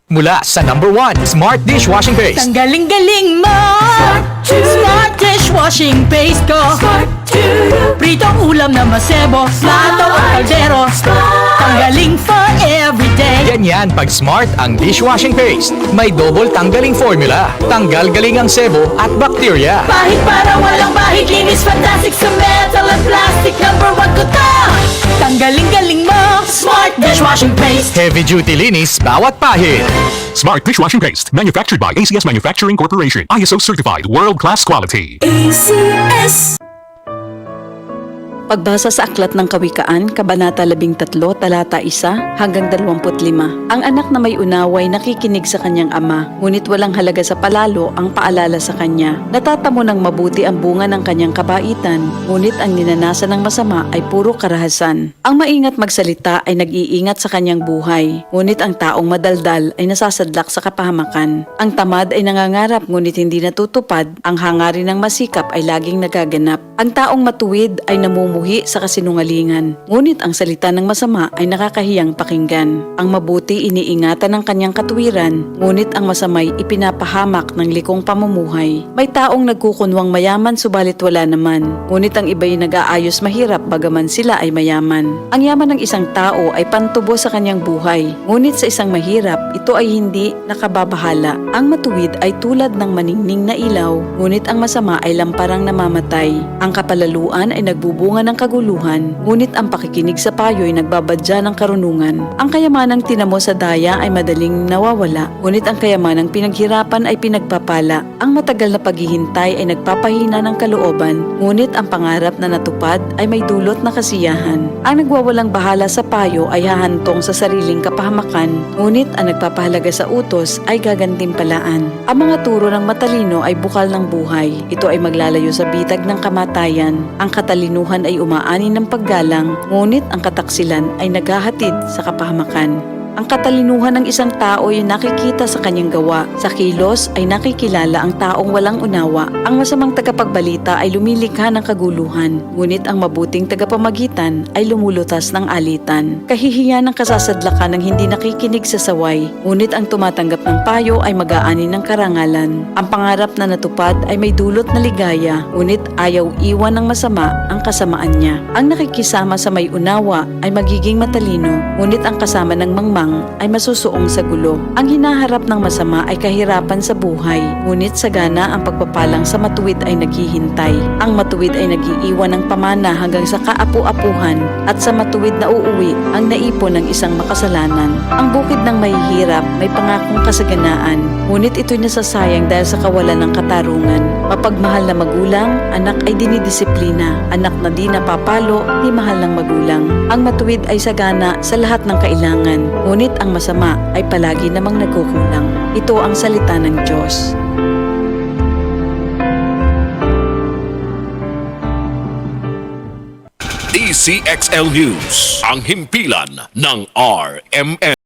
Mula sa #1 Smart Dishwashing Paste. Ang galing-galing mo! Smart dishwashing paste ko. Pritong ulam na masebo, plato o kaldero. Tanggaling for everyday. Ganyan pag Smart ang dishwashing paste. May double tanggaling formula. Tanggal galing ang sebo at bakterya. Bahid para walang bahid, linis fantastic sa metal at plastic. #1 ko to! Tanggaling-galing mo! Smart dishwashing paste. Heavy duty linis bawat pahid. Smart Dishwashing Paste, manufactured by ACS Manufacturing Corporation. ISO certified, world-class quality. ACS. Pagbasa sa Aklat ng Kawikaan, Kabanata 13, Talata 1 hanggang 25. Ang anak na may unaway nakikinig sa kanyang ama, ngunit walang halaga sa palalo ang paalala sa kanya. Natatamo ng mabuti ang bunga ng kanyang kabaitan, ngunit ang ninanasan ng masama ay puro karahasan. Ang maingat magsalita ay nag-iingat sa kanyang buhay, ngunit ang taong madaldal ay nasasadlak sa kapahamakan. Ang tamad ay nangangarap ngunit hindi natutupad, ang hangarin ng masikap ay laging nagaganap. Ang taong matuwid ay namumuhay sa kasinungalingan, ngunit ang salita ng masama ay nakakahiyang pakinggan. Ang mabuti iniingatan ng kanyang katuwiran, ngunit ang masamay ipinapahamak ng likong pamumuhay. May taong nagkukunwang mayaman subalit wala naman, ngunit ang iba'y nag-aayos mahirap bagaman sila ay mayaman. Ang yaman ng isang tao ay pantubo sa kanyang buhay, ngunit sa isang mahirap, ito ay hindi nakababahala. Ang matuwid ay tulad ng maningning na ilaw, ngunit ang masama ay lamparang namamatay. Ang kapalaluan ay nagbubunga ng kaguluhan, ngunit ang pakikinig sa payo ay nagbabadya ng karunungan. Ang kayamanang tinamo sa daya ay madaling nawawala, ngunit ang kayamanang pinaghirapan ay pinagpapala. Ang matagal na paghihintay ay nagpapahina ng kalooban, ngunit ang pangarap na natupad ay may dulot na kasiyahan. Ang nagwawalang bahala sa payo ay hahantong sa sariling kapahamakan, ngunit ang nagpapahalaga sa utos ay gagantimpalaan. Ang mga turo ng matalino ay bukal ng buhay. Ito ay maglalayo sa bitag ng kamatayan. Ang katalinuhan ay umaani ng paggalang, ngunit ang kataksilan ay naghahatid sa kapahamakan. Ang katalinuhan ng isang tao ay nakikita sa kanyang gawa. Sa kilos ay nakikilala ang taong walang unawa. Ang masamang tagapagbalita ay lumilikha ng kaguluhan, ngunit ang mabuting tagapamagitan ay lumulutas ng alitan. Kahihiyan ng kasasadlakan ng hindi nakikinig sa saway, ngunit ang tumatanggap ng payo ay mag-aani ng karangalan. Ang pangarap na natupad ay may dulot na ligaya, ngunit ayaw iwan ng masama ang kasamaan niya. Ang nakikisama sa may unawa ay magiging matalino, ngunit ang kasama ng mangmang ay masusuong sa gulo. Ang hinaharap ng masama ay kahirapan sa buhay, ngunit sagana ang pagpapalang sa matuwid ay naghihintay. Ang matuwid ay nag-iiwan ng pamana hanggang sa kaapu-apuhan, at sa matuwid na uuwi ang naipon ng isang makasalanan. Ang bukid ng mahihirap may pangakong kasaganaan, ngunit ito'y nasasayang dahil sa kawalan ng katarungan. Mapagmahal na magulang, anak ay dinidisiplina. Anak na di napapalo, di mahal ng magulang. Ang matuwid ay sagana sa lahat ng kailangan, ngunit ang masama ay palagi namang nagkukulang. Ito ang salita ng Diyos. DCXL News, ang himpilan ng RMN.